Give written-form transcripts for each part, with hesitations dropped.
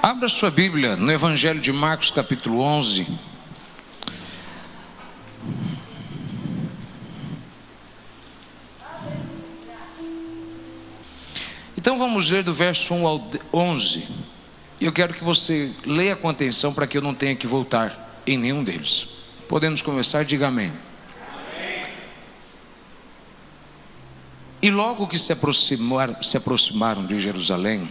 Abra sua Bíblia no Evangelho de Marcos, capítulo 11. Então vamos ler do verso 1 ao 11. E eu quero que você leia com atenção para que eu não tenha que voltar em nenhum deles. Podemos começar? Diga amém. E logo que se aproximaram de Jerusalém,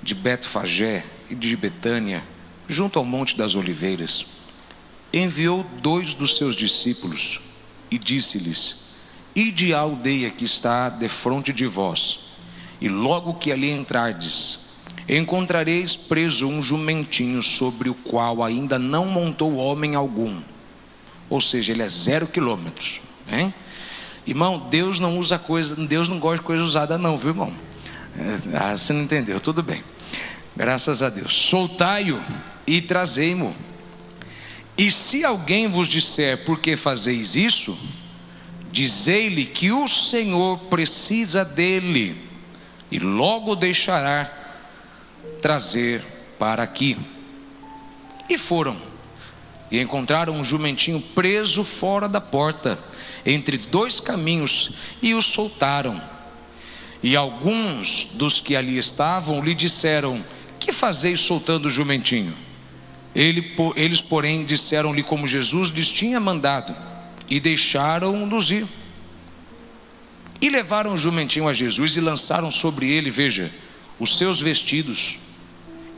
de Betfagé e de Betânia, junto ao Monte das Oliveiras, enviou 2 dos seus discípulos e disse-lhes: Ide à aldeia que está defronte de vós, e logo que ali entrardes, encontrareis preso um jumentinho sobre o qual ainda não montou homem algum. Ou seja, ele é 0 quilômetros, hein? Irmão, Deus não usa coisa, Deus não gosta de coisa usada não, viu, irmão? Você não entendeu, tudo bem. Graças a Deus. Soltai-o e trazei-mo. E se alguém vos disser: por que fazeis isso? Dizei-lhe que o Senhor precisa dele, e logo o deixará trazer para aqui. E foram, e encontraram um jumentinho preso fora da porta, entre 2 caminhos, e o soltaram. E alguns dos que ali estavam lhe disseram: que fazeis soltando o jumentinho? Eles porém disseram-lhe como Jesus lhes tinha mandado, e deixaram-nos ir. E levaram o jumentinho a Jesus e lançaram sobre ele, veja, os seus vestidos,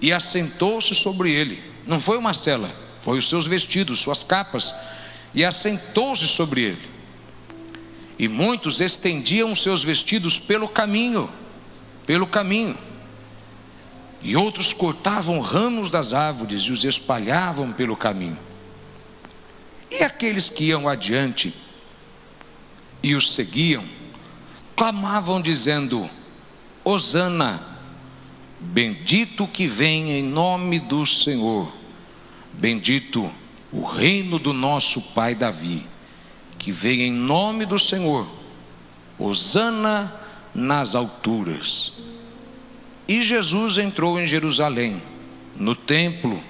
e assentou-se sobre ele. Não foi uma sela, foi os seus vestidos, suas capas, e assentou-se sobre ele. E muitos estendiam os seus vestidos pelo caminho, e outros cortavam ramos das árvores e os espalhavam pelo caminho. E aqueles que iam adiante e os seguiam, clamavam dizendo: Hosana, bendito que vem em nome do Senhor, bendito o reino do nosso pai Davi, que vem em nome do Senhor, Hosana nas alturas. E Jesus entrou em Jerusalém, no templo,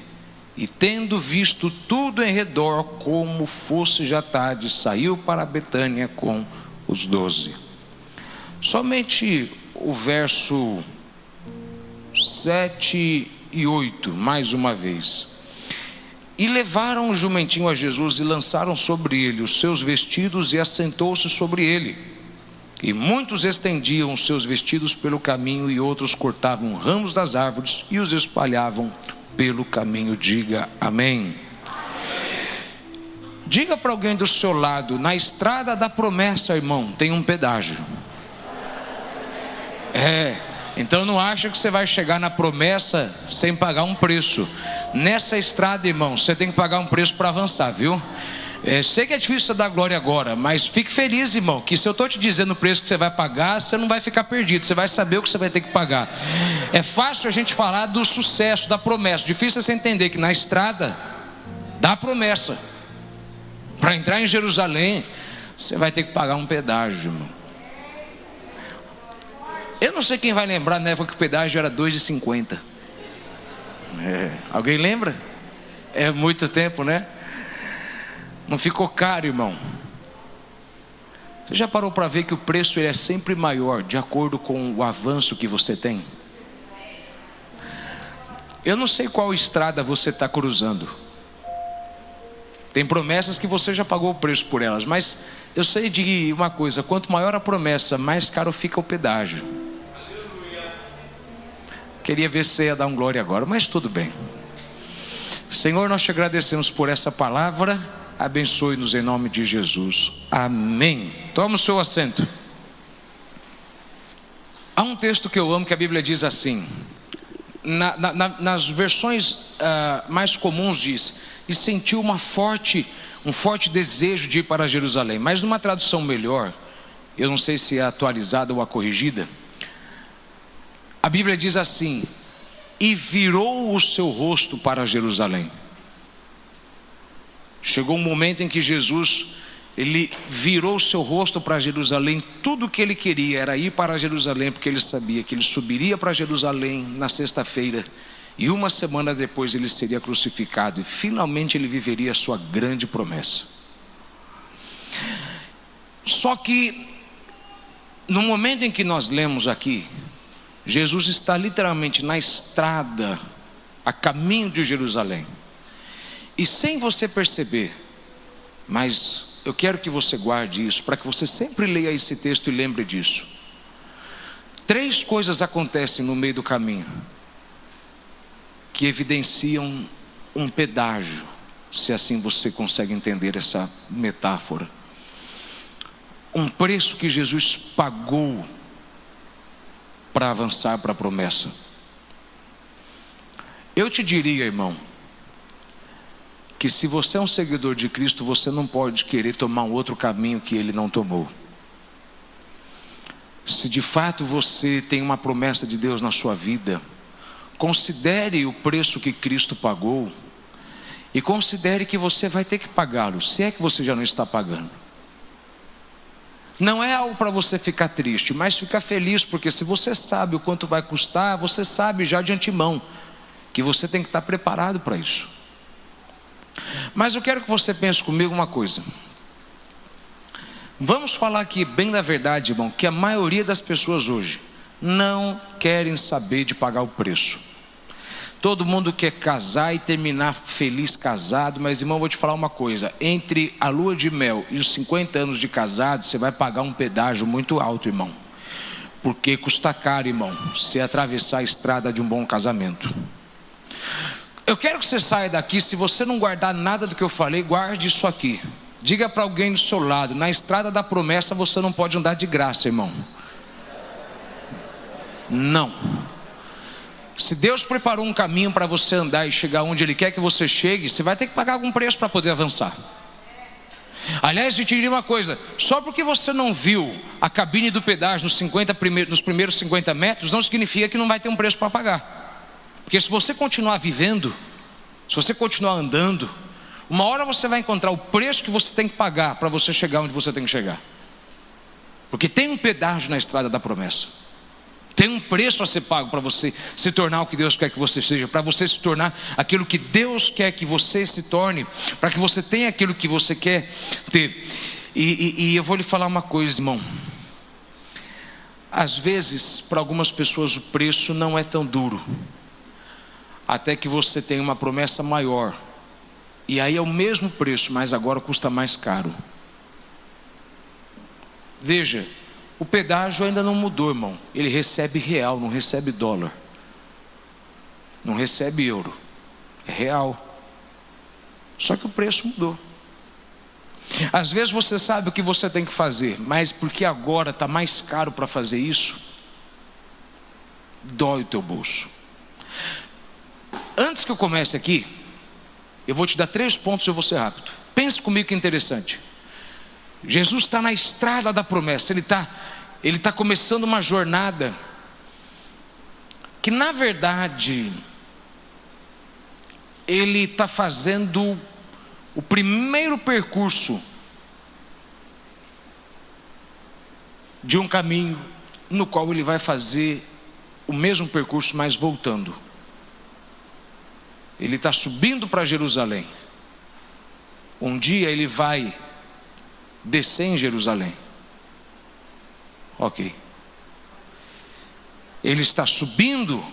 e tendo visto tudo em redor, como fosse já tarde, saiu para Betânia com os 12. Somente o verso 7 e 8, mais uma vez. E levaram o jumentinho a Jesus e lançaram sobre ele os seus vestidos, e assentou-se sobre ele. E muitos estendiam os seus vestidos pelo caminho, e outros cortavam ramos das árvores e os espalhavam pelo caminho. Diga amém. Diga para alguém do seu lado: na estrada da promessa, irmão, tem um pedágio. Então não acha que você vai chegar na promessa sem pagar um preço. Nessa estrada, irmão, você tem que pagar um preço para avançar, viu? Sei que é difícil você dar glória agora, mas fique feliz, irmão, que se eu estou te dizendo o preço que você vai pagar, você não vai ficar perdido, você vai saber o que você vai ter que pagar. É fácil a gente falar do sucesso, da promessa, difícil você entender que na estrada da promessa, para entrar em Jerusalém, você vai ter que pagar um pedágio, irmão. Eu não sei quem vai lembrar na época que o pedágio era R$2,50. Alguém lembra? É muito tempo, né? Não ficou caro, irmão. Você já parou para ver que o preço ele é sempre maior de acordo com o avanço que você tem? Eu não sei qual estrada você está cruzando. Tem promessas que você já pagou o preço por elas, mas eu sei de uma coisa: quanto maior a promessa, mais caro fica o pedágio. Queria ver se você ia dar um glória agora, mas tudo bem. Senhor, nós te agradecemos por essa palavra. Abençoe-nos em nome de Jesus. Amém. Toma o seu assento. Há um texto que eu amo que a Bíblia diz assim, nas versões mais comuns diz: e sentiu um forte desejo de ir para Jerusalém. Mas numa tradução melhor, eu não sei se é atualizada ou a corrigida, a Bíblia diz assim: e virou o seu rosto para Jerusalém. Chegou um momento em que Jesus, ele virou o seu rosto para Jerusalém. Tudo o que ele queria era ir para Jerusalém, porque ele sabia que ele subiria para Jerusalém na sexta-feira E uma semana depois ele seria crucificado, e finalmente ele viveria a sua grande promessa. Só que no momento em que nós lemos aqui, Jesus está literalmente na estrada, a caminho de Jerusalém. E sem você perceber, mas eu quero que você guarde isso, para que você sempre leia esse texto e lembre disso. 3 coisas acontecem no meio do caminho, que evidenciam um pedágio, se assim você consegue entender essa metáfora. Um preço que Jesus pagou para avançar para a promessa. Eu te diria, irmão, que se você é um seguidor de Cristo, você não pode querer tomar um outro caminho que Ele não tomou. Se de fato você tem uma promessa de Deus na sua vida, considere o preço que Cristo pagou, e considere que você vai ter que pagá-lo, se é que você já não está pagando. Não é algo para você ficar triste, mas ficar feliz, porque se você sabe o quanto vai custar, você sabe já de antemão que você tem que estar preparado para isso. Mas eu quero que você pense comigo uma coisa. Vamos falar aqui bem da verdade, irmão, que a maioria das pessoas hoje não querem saber de pagar o preço. Todo mundo quer casar e terminar feliz casado, mas, irmão, vou te falar uma coisa: entre a lua de mel e os 50 anos de casado, você vai pagar um pedágio muito alto, irmão, porque custa caro, irmão, você atravessar a estrada de um bom casamento. Eu quero que você saia daqui, se você não guardar nada do que eu falei, guarde isso aqui. Diga para alguém do seu lado: na estrada da promessa você não pode andar de graça, irmão. Não. Se Deus preparou um caminho para você andar e chegar onde Ele quer que você chegue, você vai ter que pagar algum preço para poder avançar. Aliás, eu te diria uma coisa: só porque você não viu a cabine do pedágio nos primeiros 50 metros, não significa que não vai ter um preço para pagar. Porque se você continuar vivendo, se você continuar andando, uma hora você vai encontrar o preço que você tem que pagar para você chegar onde você tem que chegar. Porque tem um pedágio na estrada da promessa. Tem um preço a ser pago para você se tornar o que Deus quer que você seja, para você se tornar aquilo que Deus quer que você se torne, para que você tenha aquilo que você quer ter. E eu vou lhe falar uma coisa, irmão. Às vezes, para algumas pessoas, o preço não é tão duro, até que você tem uma promessa maior, e aí é o mesmo preço, mas agora custa mais caro. Veja, o pedágio ainda não mudou, irmão. Ele recebe real, não recebe dólar, não recebe euro, é real. Só que o preço mudou. Às vezes você sabe o que você tem que fazer, mas porque agora está mais caro para fazer isso, dói o teu bolso. Antes que eu comece aqui, eu vou te dar 3 pontos e eu vou ser rápido. Pense comigo que interessante. Jesus está na estrada da promessa. Ele está começando uma jornada que, na verdade, ele está fazendo o primeiro percurso de um caminho no qual ele vai fazer o mesmo percurso, mas voltando. Ele está subindo para Jerusalém. Um dia ele vai descer em Jerusalém. Ok. Ele está subindo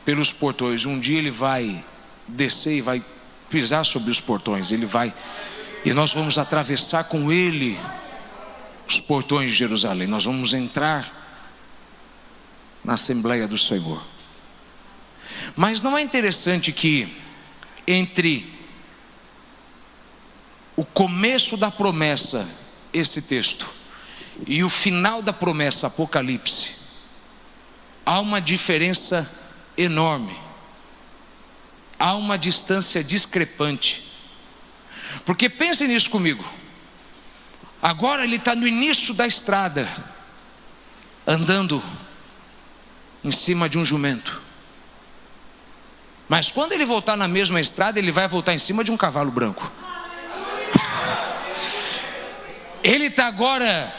pelos portões. Um dia ele vai descer e vai pisar sobre os portões. E nós vamos atravessar com ele os portões de Jerusalém. Nós vamos entrar na Assembleia do Senhor. Mas não é interessante que entre o começo da promessa, esse texto, e o final da promessa, Apocalipse, há uma diferença enorme, há uma distância discrepante. Porque pense nisso comigo. Agora ele está no início da estrada, andando em cima de um jumento. Mas quando ele voltar na mesma estrada, ele vai voltar em cima de um cavalo branco. Ele está agora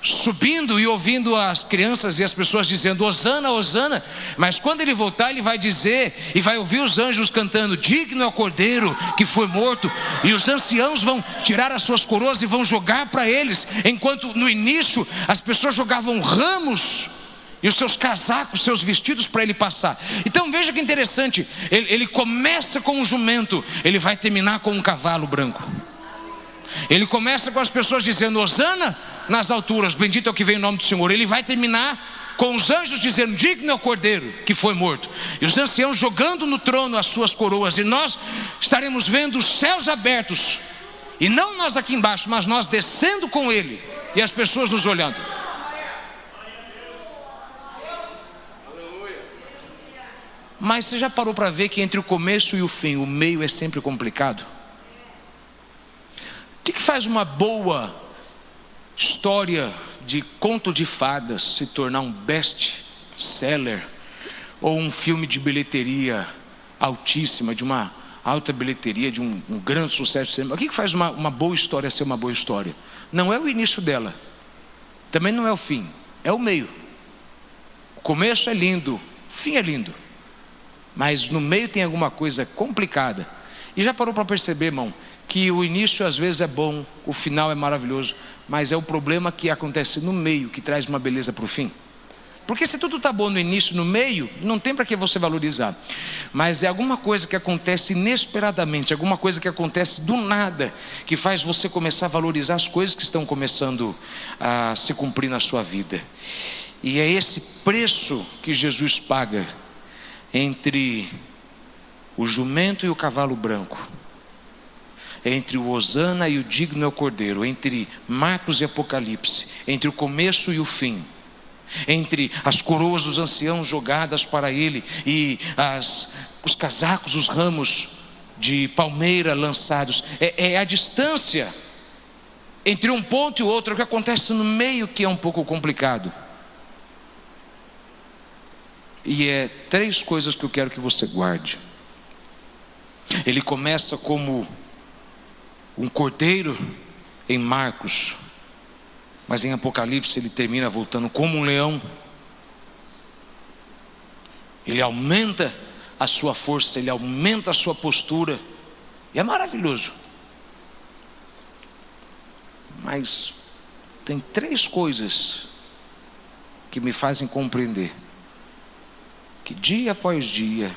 subindo e ouvindo as crianças e as pessoas dizendo Hosana, Hosana, mas quando ele voltar ele vai dizer e vai ouvir os anjos cantando: digno é o cordeiro que foi morto, e os anciãos vão tirar as suas coroas e vão jogar para eles, enquanto no início as pessoas jogavam ramos e os seus casacos, seus vestidos para ele passar. Então veja que interessante, ele começa com um jumento, ele vai terminar com um cavalo branco. Ele começa com as pessoas dizendo Hosana nas alturas, bendito é o que vem em nome do Senhor. Ele vai terminar com os anjos dizendo digno é o cordeiro que foi morto, e os anciãos jogando no trono as suas coroas. E nós estaremos vendo os céus abertos, e não nós aqui embaixo, mas nós descendo com ele, e as pessoas nos olhando. Mas você já parou para ver que entre o começo e o fim, o meio é sempre complicado? O que faz uma boa história de conto de fadas se tornar um best-seller, ou um filme de bilheteria altíssima, de uma alta bilheteria, de um grande sucesso de cinema? O que faz uma boa história ser uma boa história? Não é o início dela, também não é o fim, é o meio. O começo é lindo, o fim é lindo, mas no meio tem alguma coisa complicada. E já parou para perceber, irmão, que o início às vezes é bom, o final é maravilhoso, mas é o problema que acontece no meio que traz uma beleza para o fim? Porque se tudo está bom no início, no meio, não tem para que você valorizar. Mas é alguma coisa que acontece inesperadamente, alguma coisa que acontece do nada, que faz você começar a valorizar as coisas que estão começando a se cumprir na sua vida. E é esse preço que Jesus paga entre o jumento e o cavalo branco, entre o Hosana e o digno é o cordeiro, entre Marcos e Apocalipse, entre o começo e o fim, entre as coroas dos anciãos jogadas para ele e os casacos, os ramos de palmeira lançados. É a distância entre um ponto e o outro, o que acontece no meio, que é um pouco complicado. E é 3 coisas que eu quero que você guarde. Ele começa como um cordeiro em Marcos, mas em Apocalipse ele termina voltando como um leão. Ele aumenta a sua força, ele aumenta a sua postura, e é maravilhoso. Mas tem 3 coisas que me fazem compreender que dia após dia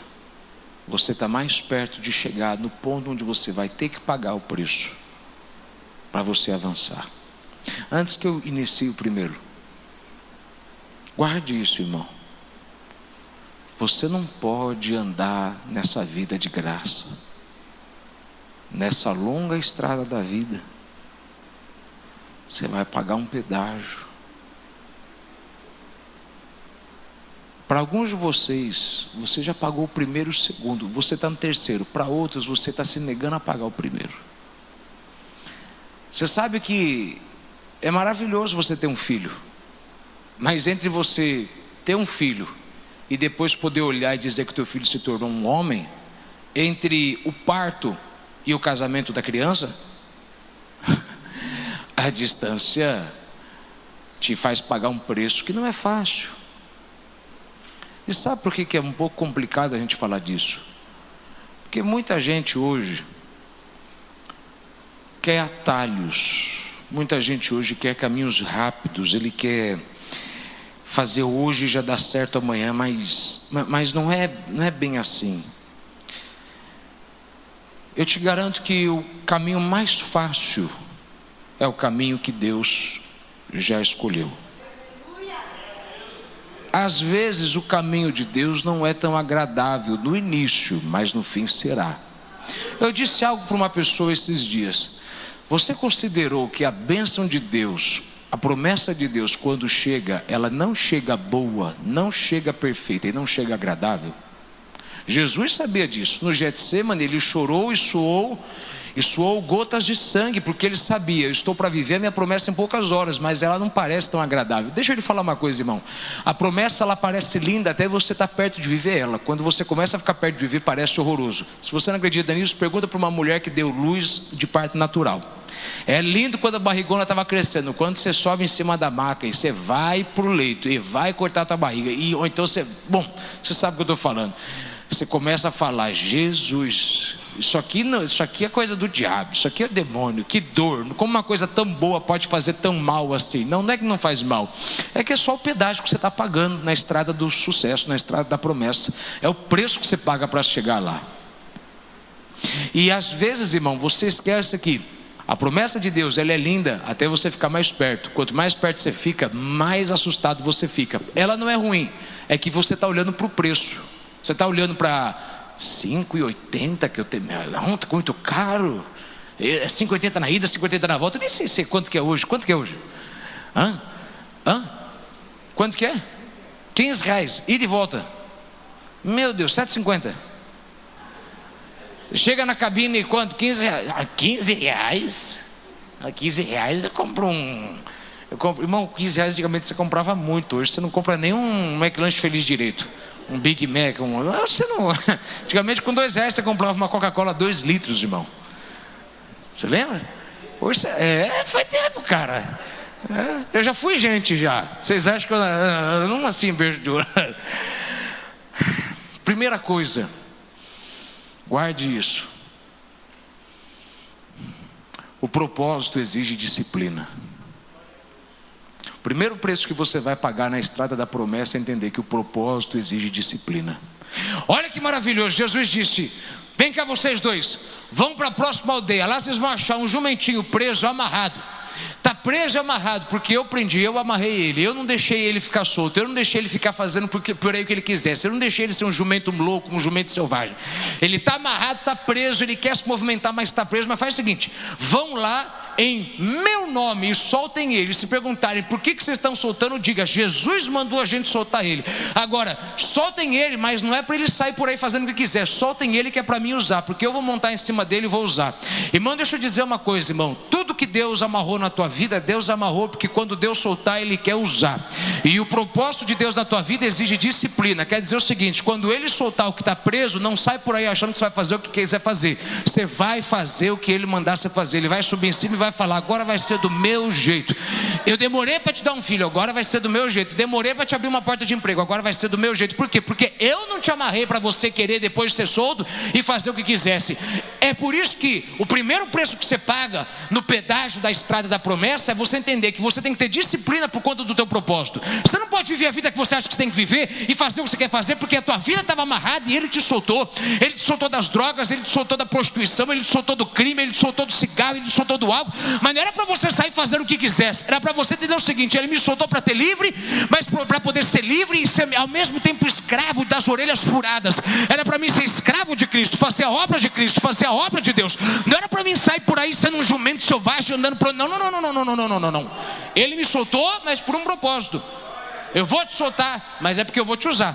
você está mais perto de chegar no ponto onde você vai ter que pagar o preço para você avançar. Antes que eu inicie o primeiro, guarde isso, irmão. Você não pode andar nessa vida de graça, nessa longa estrada da vida. Você vai pagar um pedágio. Para alguns de vocês, você já pagou o primeiro e o segundo, você está no terceiro. Para outros, você está se negando a pagar o primeiro. Você sabe que é maravilhoso você ter um filho, mas entre você ter um filho e depois poder olhar e dizer que o teu filho se tornou um homem, entre o parto e o casamento da criança, a distância te faz pagar um preço que não é fácil. E sabe por que é um pouco complicado a gente falar disso? Porque muita gente hoje quer atalhos, muita gente hoje quer caminhos rápidos, ele quer fazer hoje e já dá certo amanhã, mas não é bem assim. Eu te garanto que o caminho mais fácil é o caminho que Deus já escolheu. Às vezes o caminho de Deus não é tão agradável no início, mas no fim será. Eu disse algo para uma pessoa esses dias. Você considerou que a bênção de Deus, a promessa de Deus, quando chega, ela não chega boa, não chega perfeita e não chega agradável? Jesus sabia disso. No Getsemane ele chorou e suou, e suou gotas de sangue, porque ele sabia: eu estou para viver a minha promessa em poucas horas, mas ela não parece tão agradável. Deixa eu lhe falar uma coisa, irmão. A promessa, ela parece linda até você estar perto de viver ela. Quando você começa a ficar perto de viver, parece horroroso. Se você não acredita nisso, pergunta para uma mulher que deu luz de parto natural. É lindo quando a barrigona estava crescendo. Quando você sobe em cima da maca e você vai para o leito e vai cortar a tua barriga, ou então você sabe o que eu estou falando. Você começa a falar: Jesus, isso aqui é coisa do diabo, isso aqui é demônio, que dor. Como uma coisa tão boa pode fazer tão mal assim? Não é que não faz mal, é que é só o pedágio que você está pagando na estrada do sucesso, na estrada da promessa. É o preço que você paga para chegar lá. E às vezes, irmão, você esquece que a promessa de Deus, ela é linda até você ficar mais perto. Quanto mais perto você fica, mais assustado você fica. Ela não é ruim, é que você está olhando para o preço. Você está olhando para 5,80 que eu tenho. Não, está muito caro. É 5,80 na ida, 5,80 na volta. Eu nem sei quanto que é hoje. Quanto que é hoje? Quanto que é? R$15, ida e volta. Meu Deus, 7,50. Você chega na cabine e quanto? R$15. R$15? R$15 eu compro irmão, R$15 antigamente você comprava muito. Hoje você não compra nem um McLanche Feliz direito. Um Big Mac. Você não. Antigamente com R$2 você comprava uma Coca-Cola 2 litros, irmão. Você lembra? Hoje foi tempo, cara. Eu já fui gente já. Vocês acham que eu não assim, beijo de ouro. Primeira coisa, guarde isso. O propósito exige disciplina. O primeiro preço que você vai pagar na estrada da promessa é entender que o propósito exige disciplina. Olha que maravilhoso, Jesus disse: vem cá vocês dois, vão para a próxima aldeia, lá vocês vão achar um jumentinho preso, amarrado. Está preso e amarrado, porque eu prendi, eu amarrei ele. Eu não deixei ele ficar solto, eu não deixei ele ficar fazendo por aí o que ele quisesse. Eu não deixei ele ser um jumento louco, um jumento selvagem. Ele está amarrado, está preso, ele quer se movimentar, mas está preso. Mas faz o seguinte: vão lá em meu nome e soltem ele. Se perguntarem por que vocês estão soltando, diga: Jesus mandou a gente soltar ele. Agora, soltem ele, mas não é para ele sair por aí fazendo o que quiser. Soltem ele, que é para mim usar, porque eu vou montar em cima dele e vou usar. Irmão, deixa eu te dizer uma coisa, irmão. Tudo que Deus amarrou na tua vida, Deus amarrou porque quando Deus soltar, Ele quer usar. E o propósito de Deus na tua vida exige disciplina. Quer dizer o seguinte: quando Ele soltar o que está preso, não sai por aí achando que você vai fazer o que quiser fazer. Você vai fazer o que Ele mandar você fazer. Ele vai subir em cima e vai falar: agora vai ser do meu jeito. Eu demorei para te dar um filho, agora vai ser do meu jeito. Demorei para te abrir uma porta de emprego, agora vai ser do meu jeito. Por quê? Porque eu não te amarrei para você querer depois de ser solto e fazer o que quisesse. É por isso que o primeiro preço que você paga no pedágio da estrada da promessa é você entender que você tem que ter disciplina por conta do teu propósito. Você não pode viver a vida que você acha que você tem que viver e fazer o que você quer fazer, porque a tua vida estava amarrada e Ele te soltou. Ele te soltou das drogas, Ele te soltou da prostituição, Ele te soltou do crime, Ele te soltou do cigarro, Ele te soltou do álcool. Mas não era para você sair fazendo o que quisesse, era para você entender o seguinte: Ele me soltou para ter livre, mas para poder ser livre e ser ao mesmo tempo escravo das orelhas furadas. Era para mim ser escravo de Cristo, fazer a obra de Cristo, fazer a obra de Deus. Não era para mim sair por aí sendo um jumento selvagem andando por... Não. Ele me soltou, mas por um propósito. Eu vou te soltar, mas é porque eu vou te usar.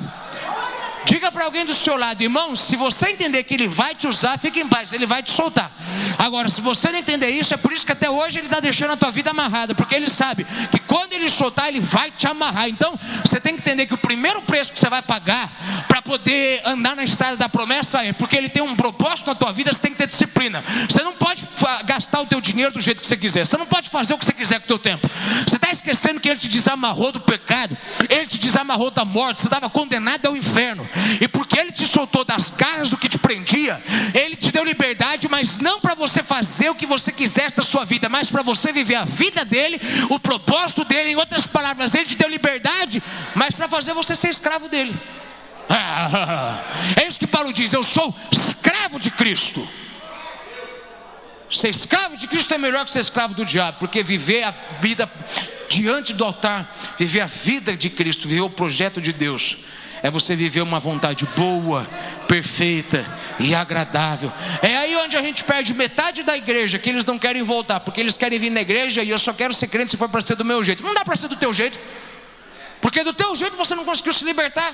Diga para alguém do seu lado: irmão, se você entender que Ele vai te usar, fique em paz, Ele vai te soltar. Agora, se você não entender isso, é por isso que até hoje Ele está deixando a tua vida amarrada, porque Ele sabe que quando Ele soltar, Ele vai te amarrar. Então, você tem que entender que o primeiro preço que você vai pagar para poder andar na estrada da promessa é porque Ele tem um propósito na tua vida. Você tem que ter disciplina. Você não pode gastar o teu dinheiro do jeito que você quiser. Você não pode fazer o que você quiser com o teu tempo. Você está esquecendo que Ele te desamarrou do pecado, Ele te desamarrou da morte. Você estava condenado ao inferno. E porque Ele te soltou das garras do que te prendia, Ele te deu liberdade, mas não para você fazer o que você quisesse da sua vida, mas para você viver a vida dEle, o propósito dEle. Em outras palavras, Ele te deu liberdade, mas para fazer você ser escravo dEle. É isso que Paulo diz: eu sou escravo de Cristo. Ser escravo de Cristo é melhor que ser escravo do diabo, porque viver a vida diante do altar, viver a vida de Cristo, viver o projeto de Deus, é você viver uma vontade boa, perfeita e agradável. É aí onde a gente perde metade da igreja, que eles não querem voltar, porque eles querem vir na igreja e eu só quero ser crente se for para ser do meu jeito. Não dá para ser do teu jeito, porque do teu jeito você não conseguiu se libertar.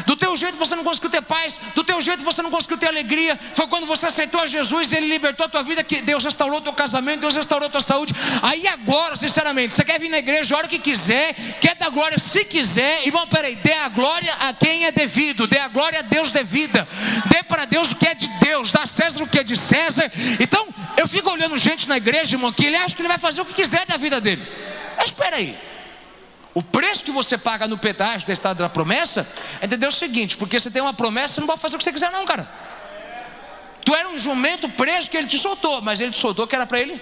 Do teu jeito você não conseguiu ter paz, do teu jeito você não conseguiu ter alegria. Foi quando você aceitou a Jesus e Ele libertou a tua vida, que Deus restaurou o teu casamento, Deus restaurou a tua saúde. Aí agora, sinceramente, você quer vir na igreja a hora que quiser, quer dar glória se quiser. Irmão, peraí, dê a glória a quem é devido, dê a glória a Deus devida, dê para Deus o que é de Deus, dá a César o que é de César. Então, eu fico olhando gente na igreja, irmão, que ele acha que ele vai fazer o que quiser da vida dele. Mas espera aí, o preço que você paga no pedágio da estrada da promessa é entender o seguinte: porque você tem uma promessa, você não pode fazer o que você quiser não, cara. Tu era um jumento preso que Ele te soltou, mas Ele te soltou que era para Ele.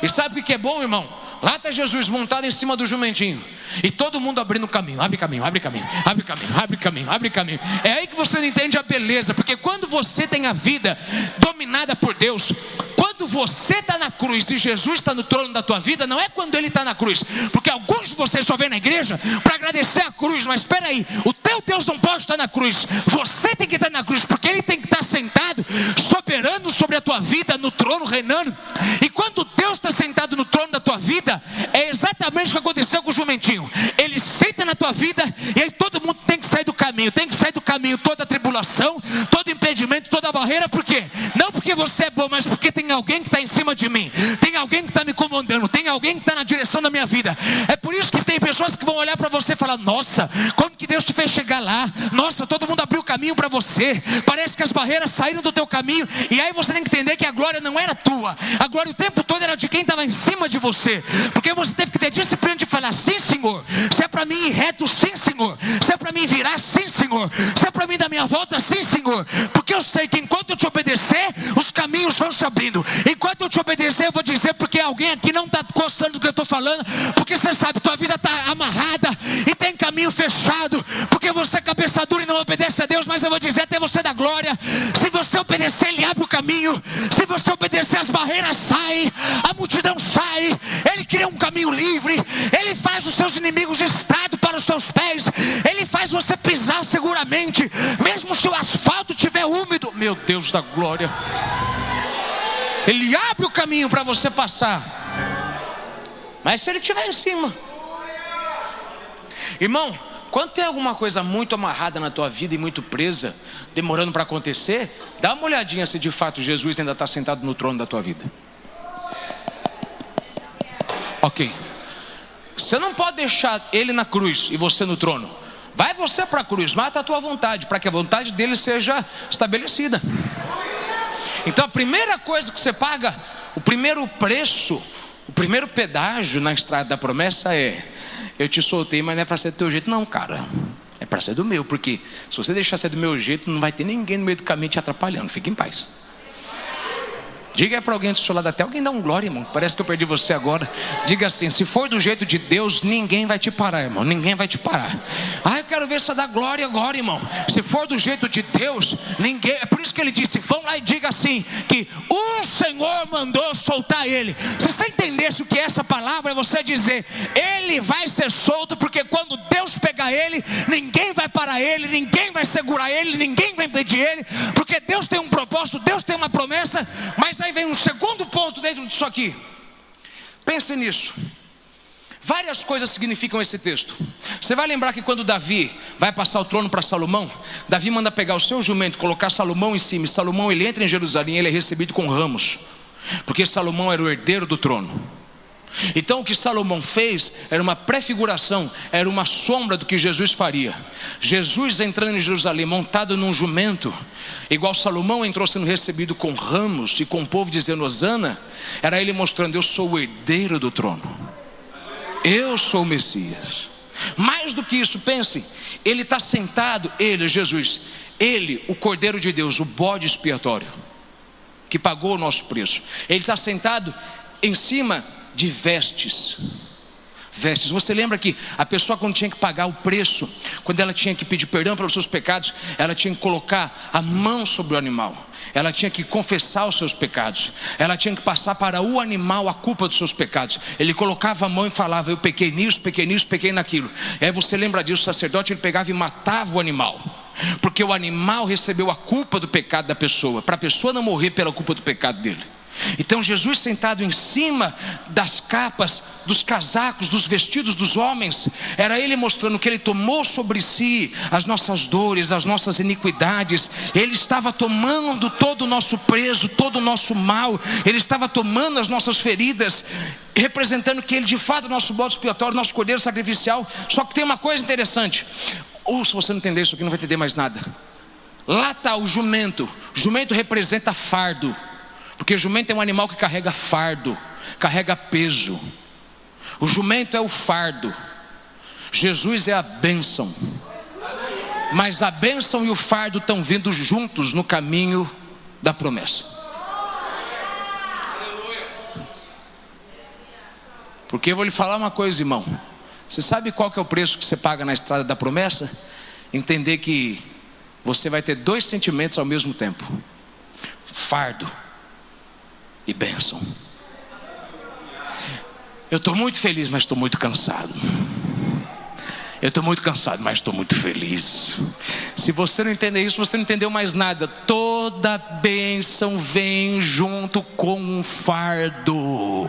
E sabe o que é bom, irmão? Lá está Jesus montado em cima do jumentinho, e todo mundo abrindo caminho. Abre caminho, abre caminho, abre caminho, abre caminho, abre caminho. É aí que você não entende a beleza. Porque quando você tem a vida dominada por Deus, quando você está na cruz e Jesus está no trono da tua vida, não é quando Ele está na cruz. Porque alguns de vocês só vêm na igreja para agradecer a cruz. Mas espera aí, o teu Deus não pode estar na cruz, você tem que estar na cruz. Porque Ele tem que estar sentado, soberano sobre a tua vida, no trono, reinando. E quando Deus está sentado no trono da tua vida, é exatamente o que aconteceu com o jumentinho. Ele senta na tua vida, e aí todo mundo tem que sair do caminho. Tem que sair do caminho toda a tribulação, todo impedimento, toda a barreira. Por quê? Não porque você é bom, mas porque tem alguém que está em cima de mim, tem alguém que está me comandando, tem alguém que está na direção da minha vida. É por isso que tem pessoas que vão olhar para você e falar: nossa, como que Deus te fez chegar lá? Nossa, todo mundo abriu caminho para você, parece que as barreiras saíram do teu caminho. E aí você tem que entender que a glória não era tua, a glória o tempo todo era de quem estava em cima de você. Porque você teve que ter disciplina de falar: sim, Senhor, se é para mim ir reto, sim, Senhor, se é para mim virar, sim, Senhor, se é para mim dar minha volta, sim, Senhor. Porque eu sei que enquanto eu te obedecer, os caminhos vão se abrindo. Enquanto eu te obedecer, eu vou dizer, porque alguém aqui não está gostando do que eu estou falando, porque você sabe, tua vida está amarrada e tem caminho fechado, porque você é cabeça dura e não obedece a Deus. Mas eu vou dizer, até você dar glória, se você obedecer, Ele abre o caminho. Se você obedecer, as barreiras saem, a multidão sai, Ele cria um caminho livre, Ele faz os seus inimigos estrado para os seus pés, Ele faz você pisar seguramente, mesmo se o asfalto estiver úmido. Meu Deus da glória, Ele abre o caminho para você passar. Mas se Ele estiver em cima, irmão, quando tem alguma coisa muito amarrada na tua vida e muito presa, demorando para acontecer, dá uma olhadinha se de fato Jesus ainda está sentado no trono da tua vida. Ok, você não pode deixar Ele na cruz e você no trono. Vai você para a cruz, mata a tua vontade, para que a vontade dele seja estabelecida. Então a primeira coisa que você paga, o primeiro preço, o primeiro pedágio na estrada da promessa é: eu te soltei, mas não é para ser do teu jeito não, cara. É para ser do meu, porque se você deixar ser do meu jeito, não vai ter ninguém no meio do caminho te atrapalhando. Fique em paz. Diga para alguém do seu lado, até alguém dá um glória, irmão. Parece que eu perdi você agora. Diga assim: se for do jeito de Deus, ninguém vai te parar, irmão. Ninguém vai te parar. Ah, eu quero ver você dar glória agora, irmão. Se for do jeito de Deus, ninguém. É por isso que Ele disse: vão lá e diga assim, que o Senhor mandou soltar ele. Se você entendesse o que é essa palavra, é você dizer: Ele vai ser solto, porque quando Deus pegar ele, ninguém vai parar ele, ninguém vai segurar ele, ninguém vai impedir ele, porque Deus tem um propósito, Deus tem uma promessa. Mas aí vem um segundo ponto dentro disso aqui. Pense nisso. Várias coisas significam esse texto. Você vai lembrar que quando Davi vai passar o trono para Salomão, Davi manda pegar o seu jumento, colocar Salomão em cima. E Salomão, ele entra em Jerusalém, ele é recebido com ramos, porque Salomão era o herdeiro do trono. Então o que Salomão fez era uma prefiguração, era uma sombra do que Jesus faria. Jesus entrando em Jerusalém montado num jumento, igual Salomão entrou sendo recebido com ramos e com o povo dizendo hosana, era ele mostrando: eu sou o herdeiro do trono, eu sou o Messias. Mais do que isso, pense, ele está sentado, ele, Jesus, ele, o Cordeiro de Deus, o bode expiatório, que pagou o nosso preço. Ele está sentado em cima de vestes. Você lembra que a pessoa, quando tinha que pagar o preço, quando ela tinha que pedir perdão pelos seus pecados, ela tinha que colocar a mão sobre o animal, ela tinha que confessar os seus pecados, ela tinha que passar para o animal a culpa dos seus pecados. Ele colocava a mão e falava: eu pequei nisso, pequei naquilo. E aí você lembra disso, o sacerdote, ele pegava e matava o animal, porque o animal recebeu a culpa do pecado da pessoa, para a pessoa não morrer pela culpa do pecado dele. Então Jesus sentado em cima das capas, dos casacos, dos vestidos dos homens, era Ele mostrando que Ele tomou sobre si as nossas dores, as nossas iniquidades. Ele estava tomando todo o nosso peso, todo o nosso mal. Ele estava tomando as nossas feridas, representando que Ele de fato é o nosso bode expiatório, nosso cordeiro sacrificial. Só que tem uma coisa interessante, ou se você não entender isso aqui, não vai entender mais nada. Lá está o jumento. O jumento representa fardo, porque o jumento é um animal que carrega fardo, carrega peso. O jumento é o fardo, Jesus é a bênção. Mas a bênção e o fardo estão vindo juntos no caminho da promessa. Porque eu vou lhe falar uma coisa, irmão. Você sabe qual que é o preço que você paga na estrada da promessa? Entender que você vai ter dois sentimentos ao mesmo tempo: fardo e bênção. Eu estou muito feliz, mas estou muito cansado. Eu estou muito cansado, mas estou muito feliz. Se você não entender isso, você não entendeu mais nada. Toda bênção vem junto com um fardo,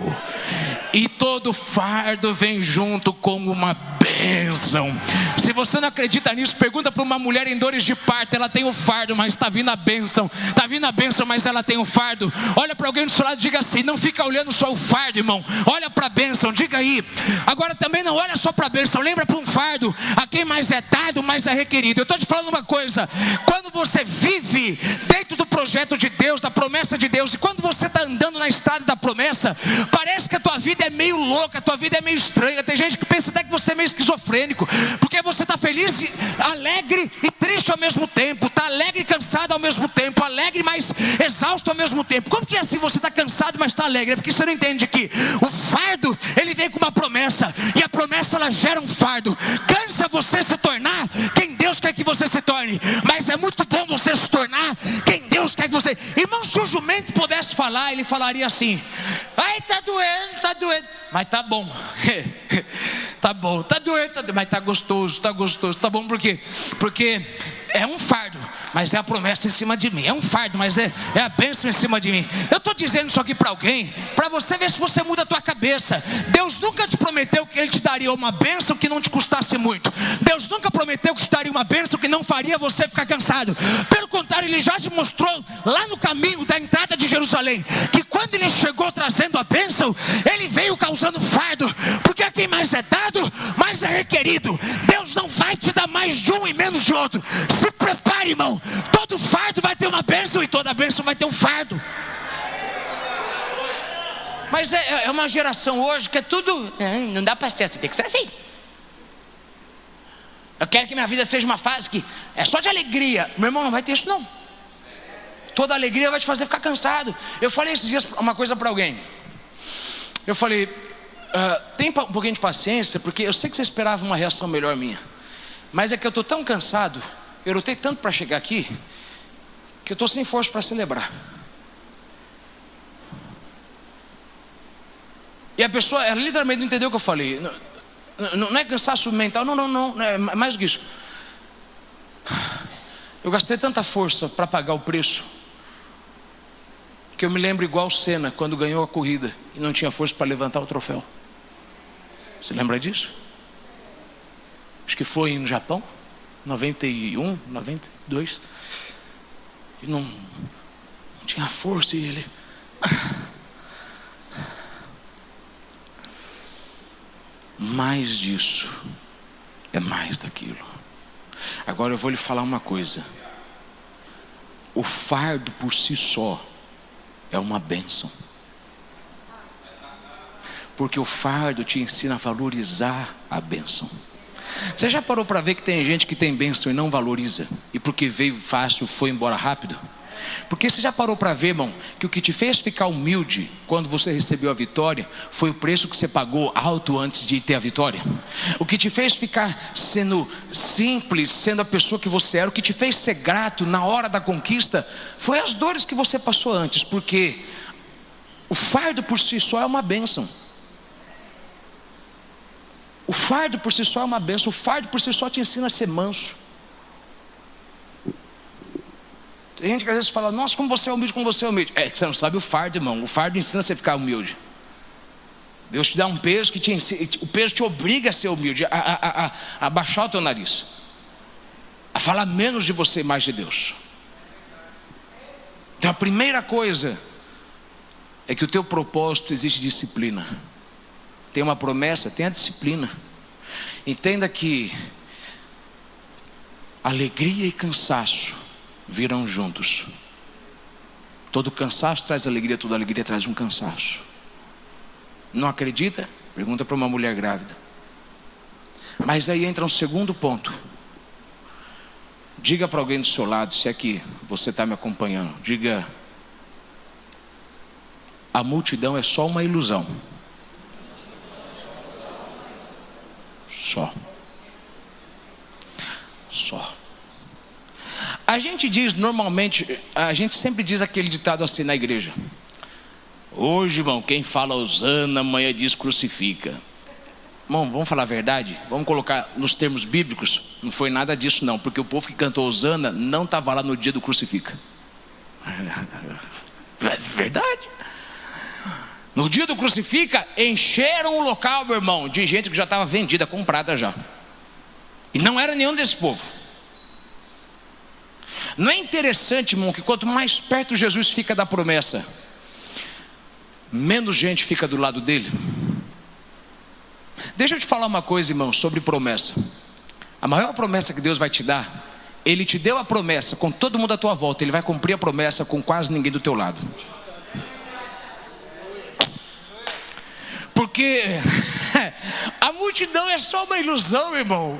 e todo fardo vem junto com uma bênção. Se você não acredita nisso, pergunta para uma mulher em dores de parto. Ela tem o fardo, mas está vindo a bênção. Está vindo a bênção, mas ela tem o fardo. Olha para alguém do seu lado e diga assim: não fica olhando só o fardo, irmão. Olha para a bênção, diga aí. Agora também não olha só para a bênção, lembra para um fardo. A quem mais é dado, mais é requerido. Eu estou te falando uma coisa: quando você vive dentro do projeto de Deus, da promessa de Deus, e quando você está andando na estrada da promessa, parece que a tua vida é meio louca, a tua vida é meio estranha. Tem gente que pensa até que você é meio esquizofrênico, porque você está feliz, alegre e triste ao mesmo tempo. Está alegre e cansado ao mesmo tempo. Alegre, mas exausto ao mesmo tempo. Como que é assim? Você está cansado, mas está alegre? É porque você não entende que o fardo, ele vem com uma promessa, e a promessa, ela gera um fardo. Cansa você se tornar quem Deus quer que você se torne, mas é muito bom você se tornar quem Deus quer que você. Irmão, se o jumento pudesse falar, ele falaria assim: ai, tá doendo, mas tá bom. Tá bom, tá doendo, mas tá gostoso, tá bom. Por quê? Porque é um fardo, mas é a promessa em cima de mim. É um fardo, mas é a bênção em cima de mim. Eu estou dizendo isso aqui para alguém, para você ver se você muda a tua cabeça. Deus nunca te prometeu que Ele te daria uma bênção que não te custasse muito. Deus nunca prometeu que te daria uma bênção que não faria você ficar cansado. Pelo contrário, Ele já te mostrou lá no caminho da entrada de Jerusalém, que quando Ele chegou trazendo a bênção, Ele veio causando fardo. Porque a quem mais é dado, mais é requerido. Deus não vai te dar mais de um e menos de outro. Se prepare, irmão. Todo fardo vai ter uma bênção, e toda bênção vai ter um fardo. Mas é uma geração hoje que é tudo, não dá para ser assim, tem que ser assim. Eu quero que minha vida seja uma fase que é só de alegria. Meu irmão, não vai ter isso não. Toda alegria vai te fazer ficar cansado. Eu falei esses dias uma coisa para alguém. Eu falei: tem um pouquinho de paciência, porque eu sei que você esperava uma reação melhor minha, mas é que eu estou tão cansado, eu lutei tanto para chegar aqui, que eu estou sem força para celebrar. E a pessoa, ela literalmente não entendeu o que eu falei. Não é cansaço mental, não é mais do que isso. Eu gastei tanta força para pagar o preço, que eu me lembro igual Senna, quando ganhou a corrida e não tinha força para levantar o troféu. Você lembra disso? Acho que foi no Japão, 91, 92. E não tinha força, e ele... Mais disso é mais daquilo. Agora eu vou lhe falar uma coisa: o fardo por si só é uma bênção, porque o fardo te ensina a valorizar a bênção. Você já parou para ver que tem gente que tem bênção e não valoriza, e porque veio fácil foi embora rápido? Porque você já parou para ver, irmão, que o que te fez ficar humilde quando você recebeu a vitória foi o preço que você pagou alto antes de ter a vitória? O que te fez ficar sendo simples, sendo a pessoa que você era, o que te fez ser grato na hora da conquista, foi as dores que você passou antes. Porque o fardo por si só é uma bênção. O fardo por si só é uma bênção. O fardo por si só te ensina a ser manso. Tem gente que às vezes fala, nossa, como você é humilde, como você é humilde. É que você não sabe o fardo, irmão. O fardo ensina você a ficar humilde. Deus te dá um peso que o peso te obriga a ser humilde, a baixar o teu nariz, a falar menos de você e mais de Deus. Então a primeira coisa é que o teu propósito exige disciplina. Tem uma promessa, tem a disciplina. Entenda que alegria e cansaço virão juntos. Todo cansaço traz alegria, toda alegria traz um cansaço. Não acredita? Pergunta para uma mulher grávida. Mas aí entra um segundo ponto. Diga para alguém do seu lado, se aqui você está me acompanhando, diga: a multidão é só uma ilusão. Só. A gente diz normalmente, a gente sempre diz aquele ditado assim na igreja: hoje, irmão, quem fala hosana, amanhã diz crucifica. Irmão, vamos falar a verdade? Vamos colocar nos termos bíblicos? Não foi nada disso não, porque o povo que cantou hosana não estava lá no dia do crucifica. É verdade. No dia do crucifica, encheram o local, meu irmão, de gente que já estava vendida, comprada já. E não era nenhum desse povo. Não é interessante, irmão, que quanto mais perto Jesus fica da promessa, menos gente fica do lado dele? Deixa eu te falar uma coisa, irmão, sobre promessa. A maior promessa que Deus vai te dar, Ele te deu a promessa com todo mundo à tua volta, Ele vai cumprir a promessa com quase ninguém do teu lado. Porque a multidão é só uma ilusão, irmão.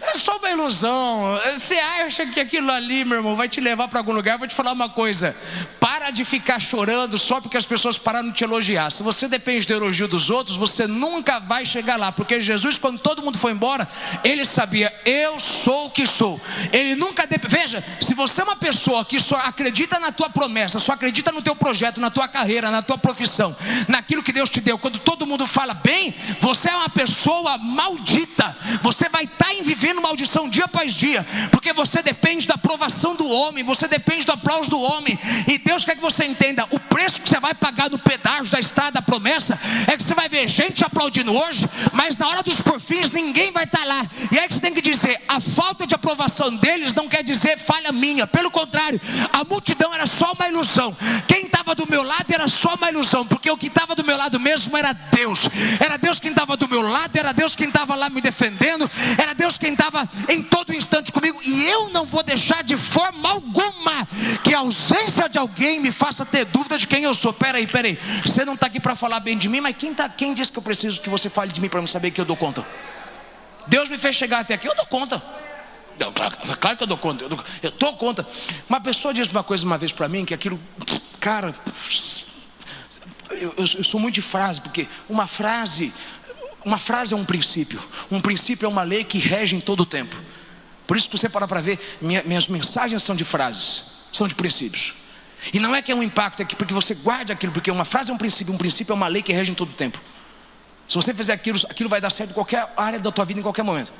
É só uma ilusão. Você acha que aquilo ali, meu irmão, vai te levar para algum lugar? Vou te falar uma coisa: para de ficar chorando só porque as pessoas pararam de te elogiar. Se você depende do elogio dos outros, você nunca vai chegar lá. Porque Jesus, quando todo mundo foi embora, Ele sabia: eu sou o que sou. Ele nunca veja, se você é uma pessoa que só acredita na tua promessa, só acredita no teu projeto, na tua carreira, na tua profissão, naquilo que Deus te deu, quando todo mundo fala bem, você é uma pessoa maldita. Você vai estar vivendo maldição dia após dia, porque você depende da aprovação do homem, você depende do aplauso do homem. E Deus quer que você entenda: o preço que você vai pagar no pedágio da estrada da promessa é que você vai ver gente aplaudindo hoje, mas na hora dos porfins ninguém vai estar lá. E é que você tem que dizer: a falta de aprovação deles não quer dizer falha minha. Pelo contrário, a multidão era só uma ilusão. Quem estava do meu lado era só uma ilusão, porque o que estava do meu lado mesmo era Deus. Era Deus quem estava do meu lado, era Deus quem estava lá me defendendo, era Deus quem estava em todo instante comigo. E eu não vou deixar de forma alguma que a ausência de alguém me faça ter dúvida de quem eu sou. Peraí, você não está aqui para falar bem de mim, mas quem disse que eu preciso que você fale de mim para eu saber que eu dou conta? Deus me fez chegar até aqui, eu dou conta. Claro que eu dou conta, eu dou conta. Uma pessoa disse uma coisa uma vez para mim, que aquilo, cara, eu sou muito de frase, porque uma frase é um princípio é uma lei que rege em todo o tempo. Por isso que você para ver, minhas mensagens são de frases, são de princípios. E não é que é um impacto, é que porque você guarda aquilo, porque uma frase é um princípio é uma lei que rege em todo o tempo. Se você fizer aquilo vai dar certo em qualquer área da tua vida, em qualquer momento.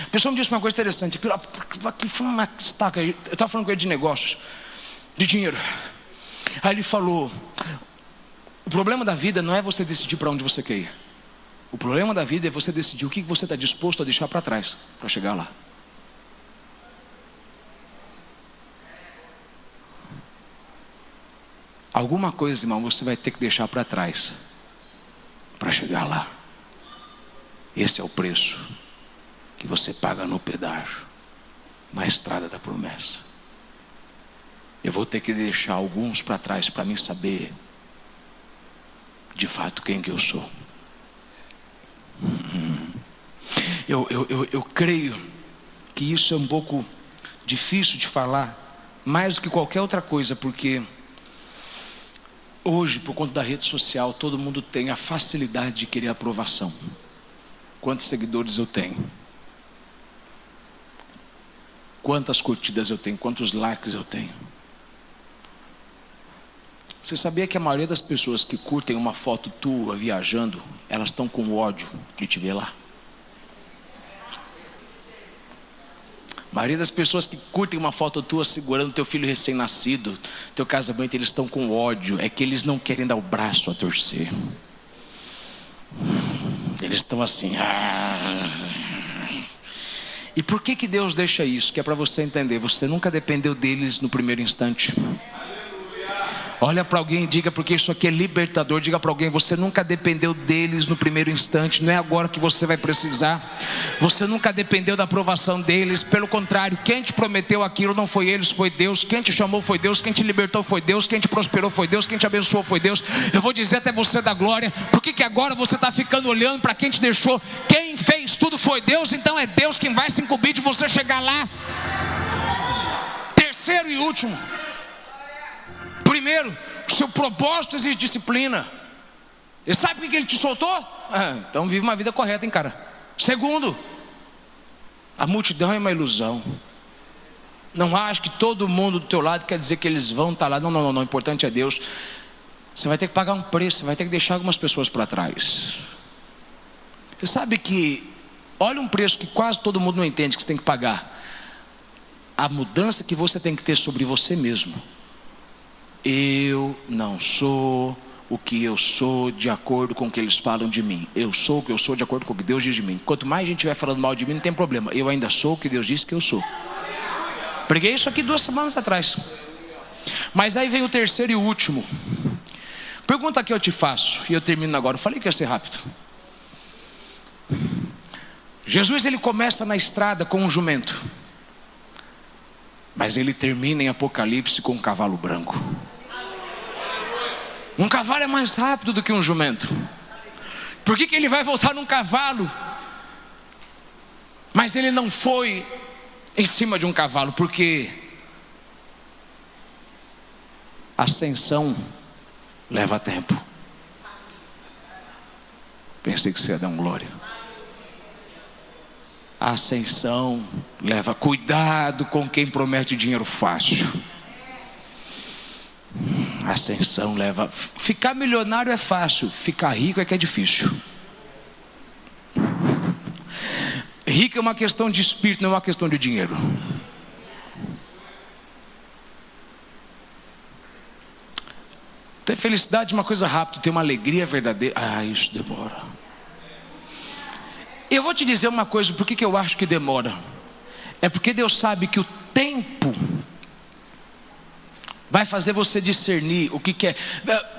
A pessoa me disse uma coisa interessante, aquilo foi uma estaca. Eu estava falando com ele de negócios, de dinheiro. Aí ele falou: o problema da vida não é você decidir para onde você quer ir. O problema da vida é você decidir o que você está disposto a deixar para trás para chegar lá. Alguma coisa, irmão, você vai ter que deixar para trás para chegar lá. Esse é o preço que você paga no pedágio, na estrada da promessa. Eu vou ter que deixar alguns para trás para mim saber de fato quem que eu sou. Eu creio que isso é um pouco difícil de falar, mais do que qualquer outra coisa, porque hoje, por conta da rede social, todo mundo tem a facilidade de querer aprovação. Quantos seguidores eu tenho? Quantas curtidas eu tenho? Quantos likes eu tenho? Você sabia que a maioria das pessoas que curtem uma foto tua viajando, elas estão com ódio de te ver lá? maioria das pessoas que curtem uma foto tua segurando teu filho recém-nascido, teu casamento, eles estão com ódio. É que eles não querem dar o braço a torcer. Eles estão assim. E por que Deus deixa isso? Que é para você entender. Você nunca dependeu deles no primeiro instante. Olha para alguém e diga, porque isso aqui é libertador. Diga para alguém, você nunca dependeu deles no primeiro instante. Não é agora que você vai precisar. Você nunca dependeu da aprovação deles. Pelo contrário, quem te prometeu aquilo não foi eles, foi Deus. Quem te chamou foi Deus. Quem te libertou foi Deus. Quem te prosperou foi Deus. Quem te abençoou foi Deus. Eu vou dizer até você da glória. Por que agora você está ficando olhando para quem te deixou? Quem fez tudo foi Deus. Então é Deus quem vai se incumbir de você chegar lá. Terceiro e último. Primeiro, o seu propósito exige disciplina. Ele sabe por que ele te soltou? Então vive uma vida correta, hein, cara. Segundo, a multidão é uma ilusão. Não acho que todo mundo do teu lado quer dizer que eles vão estar lá. Não, o importante é Deus. Você vai ter que pagar um preço. Você vai ter que deixar algumas pessoas para trás. Você sabe que, olha um preço que quase todo mundo não entende que você tem que pagar. A mudança que você tem que ter sobre você mesmo. Eu não sou o que eu sou de acordo com o que eles falam de mim. Eu sou o que eu sou de acordo com o que Deus diz de mim. Quanto mais gente estiver falando mal de mim, não tem problema. Eu ainda sou o que Deus disse que eu sou. Preguei isso aqui 2 semanas atrás. Mas aí vem o terceiro e o último. Pergunta que eu te faço, e eu termino agora. Eu falei que ia ser rápido. Jesus, ele começa na estrada com um jumento, mas ele termina em Apocalipse com um cavalo branco. Um cavalo é mais rápido do que um jumento. Por que ele vai voltar num cavalo? Mas ele não foi em cima de um cavalo, porque ascensão leva tempo. Pensei que você ia dar um glória. A ascensão leva. Cuidado com quem promete dinheiro fácil. A ascensão leva. Ficar milionário é fácil, ficar rico é que é difícil. Rico é uma questão de espírito, não é uma questão de dinheiro. Ter felicidade é uma coisa rápida, ter uma alegria verdadeira, isso demora. Eu vou te dizer uma coisa, por que eu acho que demora? É porque Deus sabe que o tempo vai fazer você discernir o que é.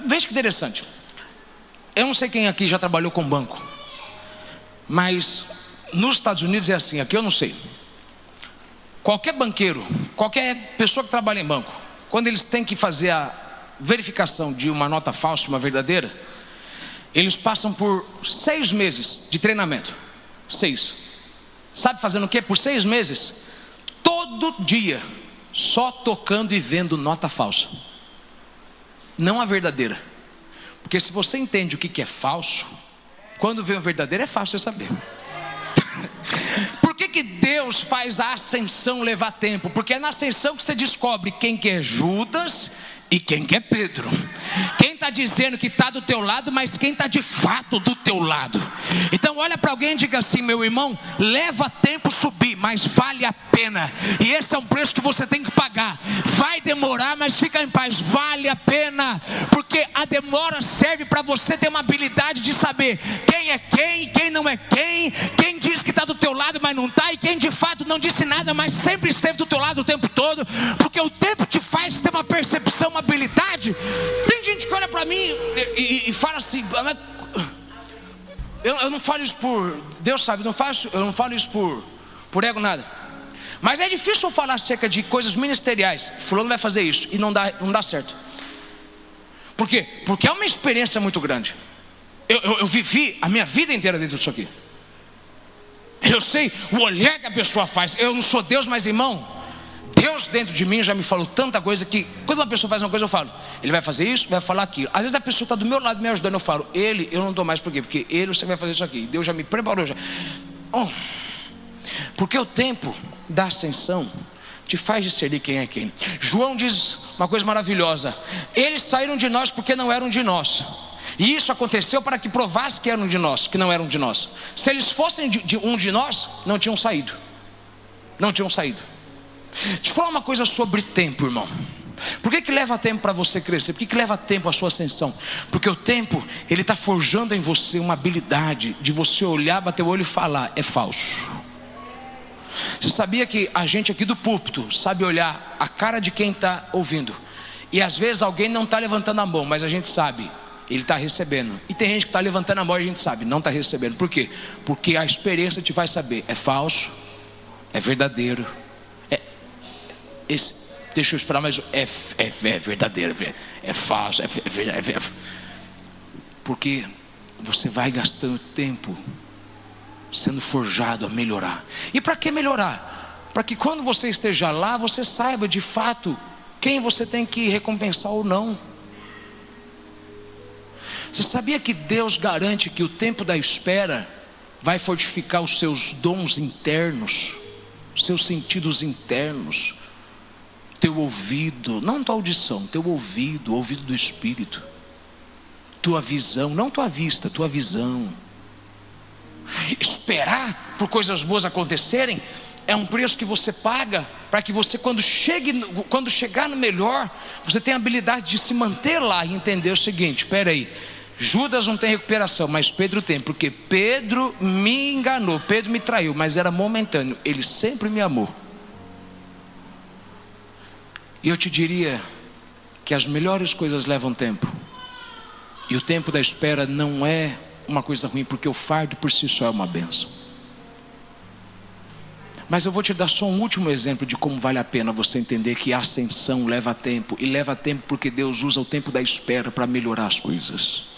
Veja que interessante. Eu não sei quem aqui já trabalhou com banco, mas nos Estados Unidos é assim, aqui eu não sei. Qualquer banqueiro, qualquer pessoa que trabalha em banco, quando eles têm que fazer a verificação de uma nota falsa, uma verdadeira, eles passam por 6 meses de treinamento. 6. Sabe fazendo o quê? Por 6 meses, todo dia, só tocando e vendo nota falsa, não a verdadeira. Porque se você entende o que é falso, quando vem o verdadeiro é fácil você saber. Por que Deus faz a ascensão levar tempo? Porque é na ascensão que você descobre quem que é Judas e quem que é Pedro. Quem está dizendo que está do teu lado, mas quem está de fato do teu lado. Então olha para alguém e diga assim: meu irmão, leva tempo subir, mas vale a pena. E esse é um preço que você tem que pagar. Vai demorar, mas fica em paz, vale a pena. Porque a demora serve para você ter uma habilidade de saber quem é quem e quem não é quem. Quem diz que está do teu lado, mas não está. E quem de fato não disse nada, mas sempre esteve do teu lado o tempo todo. Porque o tempo te faz ter uma percepção, uma habilidade. Tem gente que olha para mim e fala assim: eu não falo isso por Deus, sabe, eu não falo isso por ego, nada. Mas é difícil eu falar acerca de coisas ministeriais. Fulano vai fazer isso e não dá certo. Por quê? Porque é uma experiência muito grande. Eu vivi a minha vida inteira dentro disso aqui. Eu sei o olhar que a pessoa faz. Eu não sou Deus, mas irmão, Deus dentro de mim já me falou tanta coisa que quando uma pessoa faz uma coisa eu falo: ele vai fazer isso, vai falar aquilo. Às vezes a pessoa está do meu lado me ajudando, eu falo: ele, eu não dou mais. Por quê? Porque ele, você vai fazer isso aqui. Deus já me preparou já. Porque o tempo da ascensão te faz discernir quem é quem. João diz uma coisa maravilhosa: eles saíram de nós porque não eram de nós. E isso aconteceu para que provasse que eram de nós, que não eram de nós. Se eles fossem de um de nós, não tinham saído. Não tinham saído. Deixa eu falar uma coisa sobre tempo, irmão. Por que leva tempo para você crescer? Por que leva tempo a sua ascensão? Porque o tempo, ele está forjando em você uma habilidade de você olhar, bater o olho e falar: é falso. Você sabia que a gente aqui do púlpito sabe olhar a cara de quem está ouvindo? E às vezes alguém não está levantando a mão, mas a gente sabe, ele está recebendo. E tem gente que está levantando a mão e a gente sabe, não está recebendo. Por quê? Porque a experiência te vai saber: é falso, é verdadeiro, deixa eu esperar, mas é verdadeiro, é falso, é porque você vai gastando tempo sendo forjado a melhorar. E para que melhorar? Para que quando você esteja lá, você saiba de fato quem você tem que recompensar ou não. Você sabia que Deus garante que o tempo da espera vai fortificar os seus dons internos, os seus sentidos internos, teu ouvido, não tua audição, teu ouvido, o ouvido do Espírito, tua visão, não tua vista, tua visão. Esperar por coisas boas acontecerem é um preço que você paga para que você, quando chegar no melhor, você tenha a habilidade de se manter lá e entender o seguinte: espera aí, Judas não tem recuperação, mas Pedro tem, porque Pedro me enganou, Pedro me traiu, mas era momentâneo, ele sempre me amou. E eu te diria que as melhores coisas levam tempo, e o tempo da espera não é uma coisa ruim, porque o fardo por si só é uma bênção. Mas eu vou te dar só um último exemplo de como vale a pena você entender que a ascensão leva tempo, e leva tempo porque Deus usa o tempo da espera para melhorar as coisas.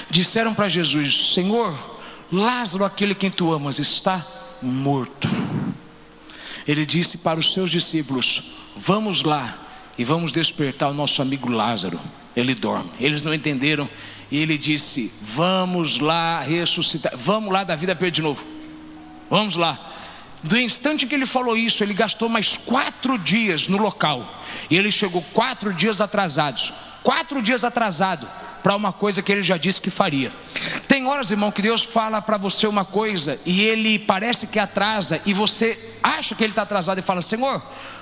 Disseram para Jesus: Senhor, Lázaro, aquele quem tu amas, está morto. Ele disse para os seus discípulos: vamos lá e vamos despertar o nosso amigo Lázaro, ele dorme. Eles não entenderam, e ele disse: vamos lá ressuscitar, vamos lá dar vida para ele de novo, vamos lá. Do instante que ele falou isso, ele gastou mais 4 dias no local, e ele chegou 4 dias atrasados, 4 dias atrasado para uma coisa que ele já disse que faria. Tem horas, irmão, que Deus fala para você uma coisa e ele parece que atrasa, e você acha que ele está atrasado e fala: Senhor,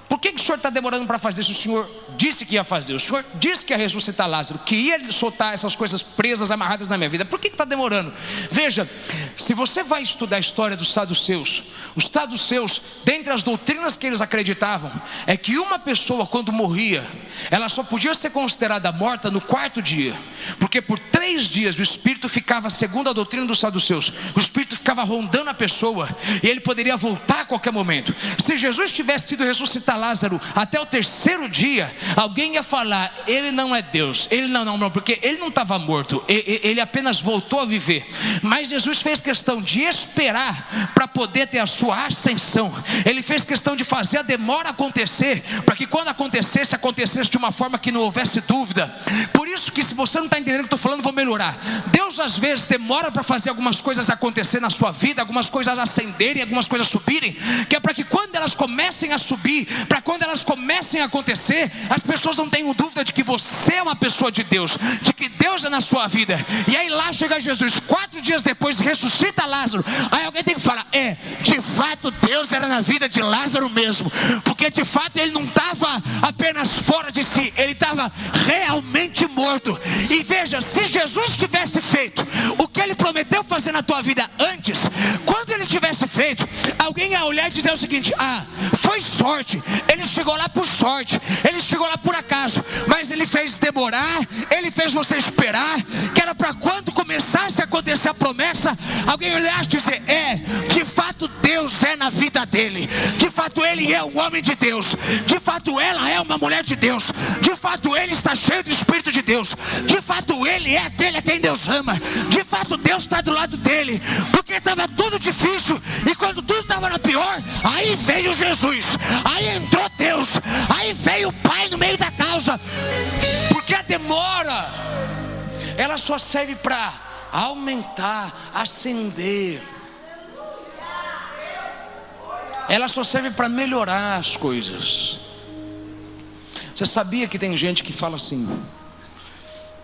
por que o Senhor está demorando para fazer isso? O Senhor disse que ia fazer, o Senhor disse que ia ressuscitar Lázaro, que ia soltar essas coisas presas, amarradas na minha vida. Por que está demorando? Veja, se você vai estudar a história dos saduceus, os saduceus, dentre as doutrinas que eles acreditavam, é que uma pessoa quando morria, ela só podia ser considerada morta no 4º dia, porque por 3 dias o espírito ficava, segundo a doutrina dos saduceus, o espírito ficava rondando a pessoa, e ele poderia voltar a qualquer momento. Se Jesus tivesse sido ressuscitar Lázaro até o 3º dia, alguém ia falar: ele não é Deus, ele não, porque ele não estava morto, ele apenas voltou a viver. Mas Jesus fez questão de esperar para poder ter a sua ascensão. Ele fez questão de fazer a demora acontecer, para que quando acontecesse de uma forma que não houvesse dúvida. Por isso que, se você não está entendendo o que eu estou falando, vou melhorar. Deus às vezes demora para fazer algumas coisas acontecer na sua vida, algumas coisas ascenderem, algumas coisas subirem, que é para que quando elas comecem a subir, para quando elas comecem a acontecer, as pessoas não tenham dúvida de que você é uma pessoa de Deus, de que Deus é na sua vida. E aí lá chega Jesus, 4 dias depois ressuscita Lázaro. Aí alguém tem que falar: de fato Deus era na vida de Lázaro mesmo, porque de fato ele não estava apenas fora de si, ele estava realmente morto. E veja, se Jesus tivesse feito o que ele prometeu fazer na tua vida antes, quando ele tivesse feito, alguém ia olhar e dizer o seguinte: foi sorte, ele chegou lá por sorte, ele chegou lá por acaso. Mas ele fez demorar, ele fez você esperar, que era para quando começasse a acontecer a promessa, alguém olhasse e dizer: de fato Deus é na vida dele, de fato ele é um homem de Deus, de fato ela é uma mulher de Deus, de fato ele está cheio do Espírito de Deus, de fato ele é aquele a quem Deus ama, de fato Deus está do lado dele. Porque estava tudo difícil, e quando tudo estava na pior, aí veio Jesus, aí entrou Deus, aí veio o Pai no meio da causa. Porque a demora, ela só serve para aumentar, acender, ela só serve para melhorar as coisas. Você sabia que tem gente que fala assim: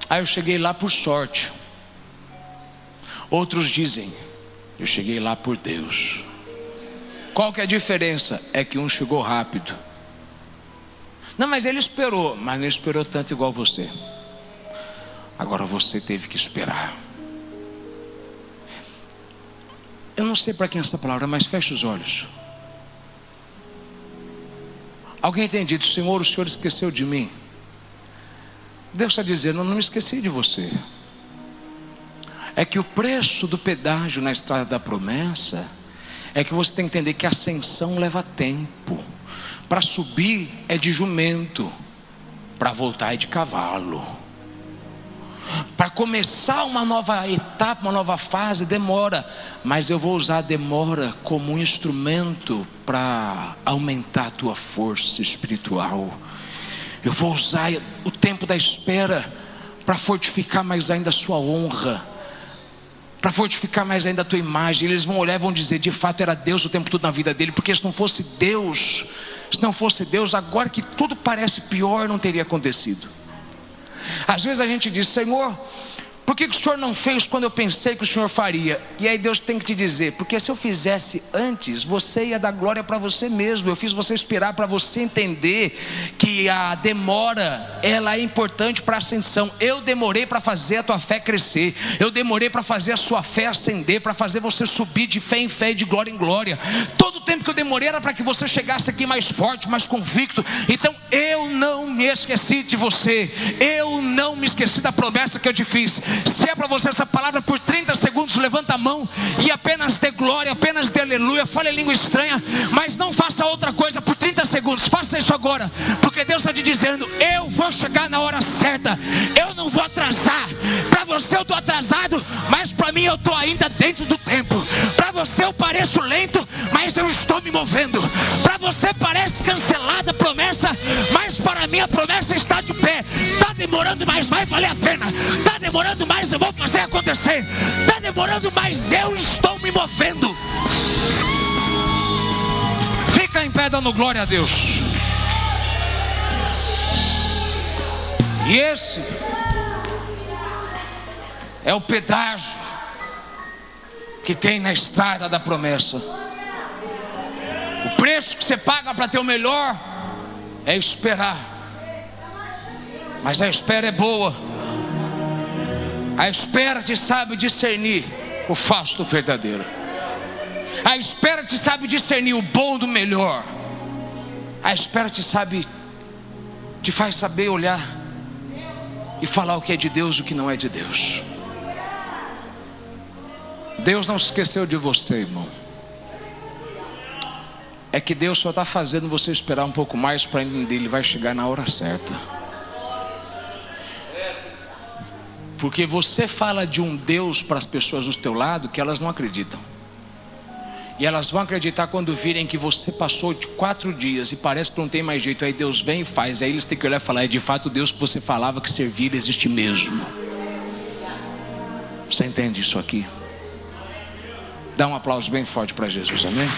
eu cheguei lá por sorte. Outros dizem: eu cheguei lá por Deus. Qual que é a diferença? É que um chegou rápido. Não, mas ele esperou. Mas não esperou tanto igual você. Agora você teve que esperar. Eu não sei para quem é essa palavra, mas feche os olhos. Alguém tem dito: Senhor, o Senhor esqueceu de mim. Deus está dizendo: eu não me esqueci de você. É que o preço do pedágio na estrada da promessa é que você tem que entender que a ascensão leva tempo. Para subir é de jumento, para voltar é de cavalo. Para começar uma nova etapa, uma nova fase, demora. Mas eu vou usar a demora como um instrumento para aumentar a tua força espiritual. Eu vou usar o tempo da espera para fortificar mais ainda a sua honra, para fortificar mais ainda a tua imagem. Eles vão olhar e vão dizer: de fato era Deus o tempo todo na vida dele. Porque se não fosse Deus, agora que tudo parece pior, não teria acontecido. Às vezes a gente diz: Senhor, por que o Senhor não fez quando eu pensei que o Senhor faria? E aí Deus tem que te dizer: porque se eu fizesse antes, você ia dar glória para você mesmo. Eu fiz você esperar para você entender que a demora, ela é importante para a ascensão. Eu demorei para fazer a tua fé crescer. Eu demorei para fazer a sua fé ascender, para fazer você subir de fé em fé e de glória em glória. Todo o tempo que eu demorei era para que você chegasse aqui mais forte, mais convicto. Então eu não me esqueci de você. Eu não me esqueci da promessa que eu te fiz. Se é para você essa palavra por 30 segundos, levanta a mão e apenas dê glória, apenas dê aleluia, fale língua estranha, mas não faça outra coisa por 30 segundos. Faça isso agora, porque Deus está te dizendo: eu vou chegar na hora certa, eu não vou atrasar. Para você eu estou atrasado, mas para mim eu estou ainda dentro do tempo. Para você eu pareço lento, mas eu estou me movendo. Para você parece cancelada a promessa, mas para mim a promessa está de pé. Está demorando, mas vai valer a pena. Está demorando, mas eu vou fazer acontecer. Está demorando, mas eu estou me movendo. Fica em pé dando glória a Deus. E esse é o pedágio que tem na estrada da promessa. O preço que você paga para ter o melhor é esperar. Mas a espera é boa. A espera te sabe discernir o falso do verdadeiro. A espera te sabe discernir o bom do melhor. A espera te faz saber olhar e falar o que é de Deus e o que não é de Deus. Deus não se esqueceu de você, irmão. É que Deus só está fazendo você esperar um pouco mais para entender. Ele vai chegar na hora certa. Porque você fala de um Deus para as pessoas do teu lado que elas não acreditam. E elas vão acreditar quando virem que você passou de 4 dias e parece que não tem mais jeito. Aí Deus vem e faz. Aí eles têm que olhar e falar: é de fato Deus que você falava que servir existe mesmo. Você entende isso aqui? Dá um aplauso bem forte para Jesus, amém?